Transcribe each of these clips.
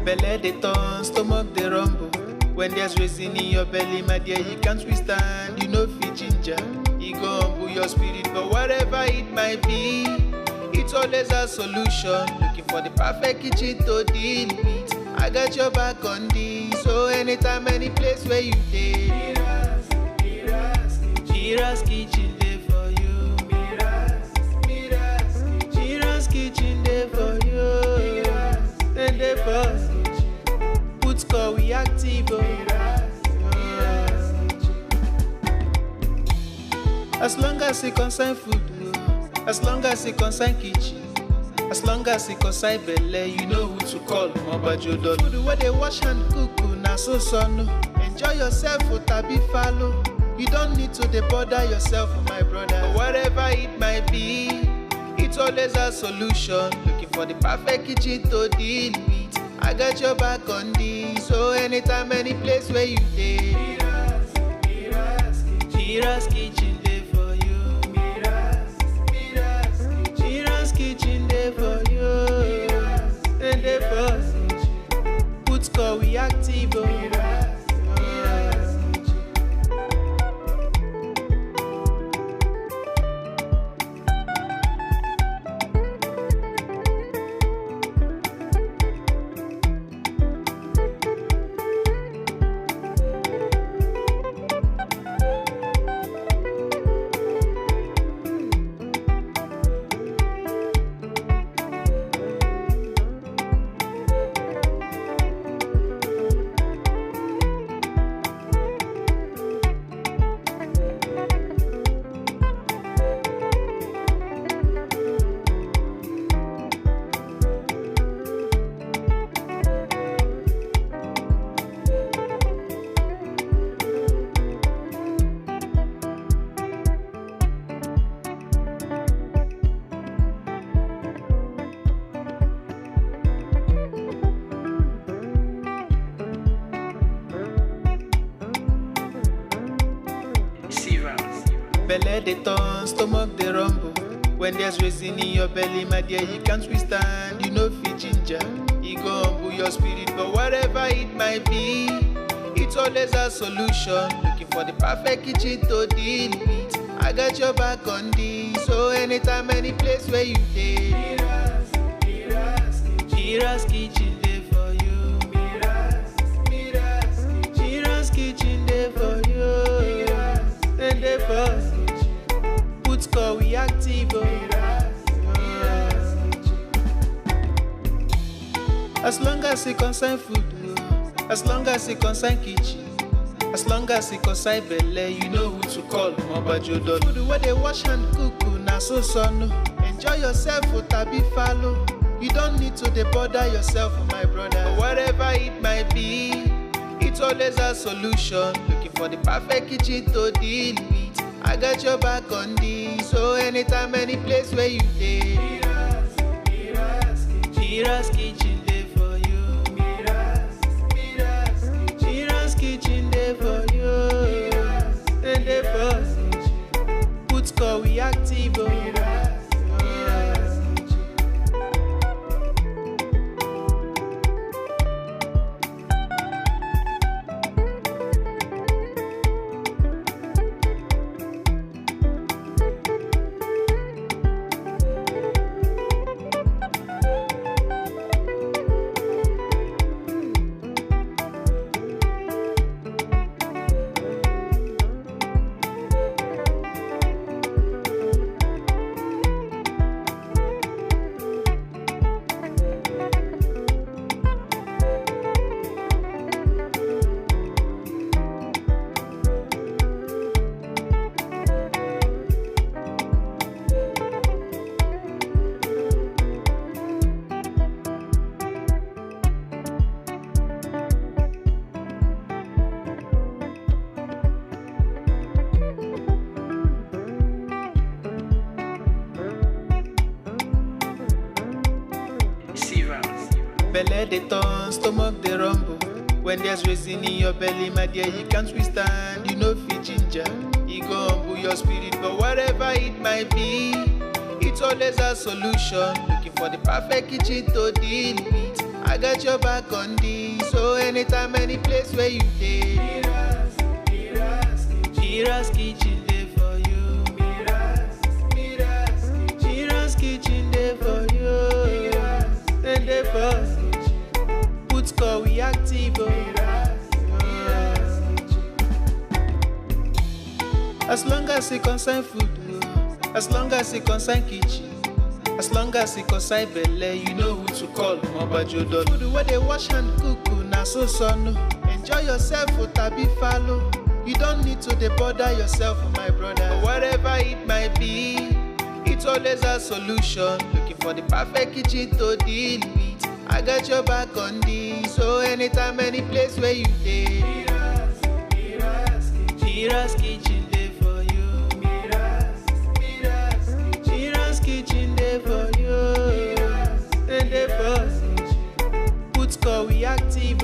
Belle dey turn, stomach dey rumble. When there's reason in your belly, my dear, you can't withstand. You know fit ginger, e go humble your spirit. But whatever it might be, it's always a solution. Looking for the perfect kitchen to deal with. I got your back on this. So anytime, any place where you dey, MIRA'S kitchen dey for you. MIRA'S kitchen dey for you. Then dey for put score we active. As long as it concern food, as long as it concern kitchen, as long as it concern belle, you know who to call. Mobajodo. Food where they wash and cook, na so no. Enjoy yourself, tabi follow. You don't need to bother yourself, my brother. But whatever it might be, it's always a solution. Looking for the perfect kitchen to deal with. I got your back on this. So anytime, any place where you dey, MIRA'S kitchen dey for you. MIRA'S kitchen dey for you. And dey for put score we active. Belle dey turn, stomach dey rumble. When there's reason in your belly, my dear, you can't withstand. You know fit ginger, e go humble your spirit. But whatever it might be, it's always a solution. Looking for the perfect kitchen to deal with. I got your back on this. So anytime, any place where you dey, MIRA'S kitchen dey for you. MIRA'S kitchen dey for you. And dey for put score we active. As long as it concern food, as long as it concern kitchen, as long as it concern belle, you know who to call. Mobajodo. Food where they wash and cook, na so no. Enjoy yourself, tabi follow. You don't need to bother yourself, my brother. But whatever it might be, it's always a solution. Looking for the perfect kitchen to deal with. I got your back on this. So anytime, any place where you dey, MIRA'S kitchen dey for you. MIRA'S kitchen dey for you. And dey for put score we active. Belle dey turn, stomach dey rumble. When there's reason in your belly, my dear, you can't withstand. You know fit ginger, e go humble your spirit. But whatever it might be, it's always a solution. Looking for the perfect kitchen to deal with. I got your back on this. So anytime, any place where you dey, MIRA'S kitchen dey for you. MIRA'S kitchen dey for you. Then dey for put call we active. As long as it concern food, as long as it concern kitchen, as long as it concern belle, you know who to call. Mobajodo. Food where they wash and cook, na so son. Enjoy yourself, tabi follow. You don't need to bother yourself, my brother. But whatever it might be, it's always a solution. Looking for the perfect kitchen to deal with. I got your back on this. So anytime, any place where you dey, MIRA'S kitchen dey for you. MIRA'S kitchen dey for you. And dey for put call we active.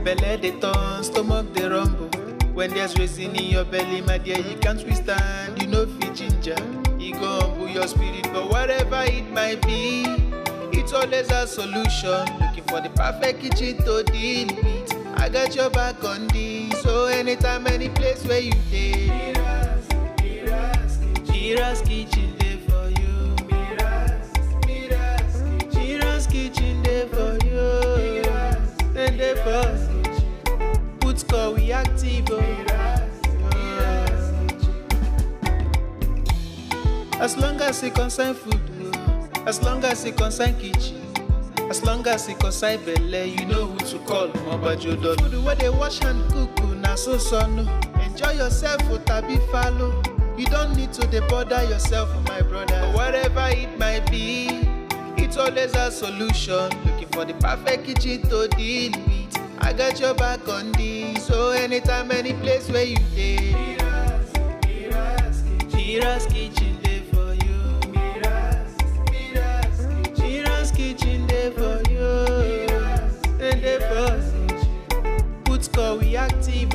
Belle dey turn, stomach dey rumble. When there's reason in your belly, my dear, you can't withstand. You know fit ginger, e go humble your spirit. But whatever it might be, it's always a solution. Looking for the perfect kitchen to deal with. I got your back on this. So anytime, any place where you dey, MIRA'S kitchen dey for you. MIRA'S kitchen dey for you. And dey for put call we active. As long as it concern food, as long as it concern kitchen, as long as it concern belle, you know who to call. Mobajodo. Food where they wash and cook, na so son. Enjoy yourself, tabi follow. You don't need to bother yourself, my brother. But whatever it might be, it's always a solution. Looking for the perfect kitchen to deal with. I got your back on this. So anytime, any place where you dey, MIRA'S kitchen dey for you. MIRA'S kitchen dey for you. And dey for put call we active.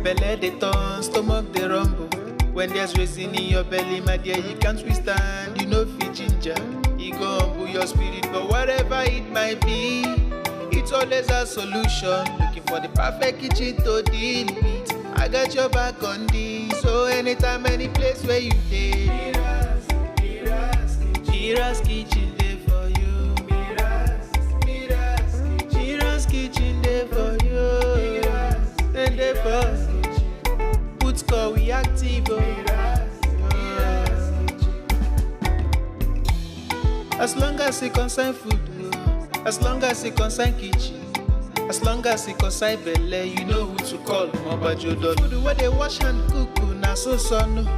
Belle dey turn, stomach dey rumble. When there's reason in your belly, my dear, you can't withstand. You know fit ginger, e go humble your spirit. But whatever it might be, it's always a solution. Looking for the perfect kitchen to deal with. I got your back on this. So anytime, any place where you dey, MIRA'S kitchen dey for you. MIRA'S kitchen dey for you. And dey for put so we active. As long as it concern food, as long as it concern kitchen, as long as it concern belle, you know who to call. Mobajodo. Food where they wash and cook, na so no.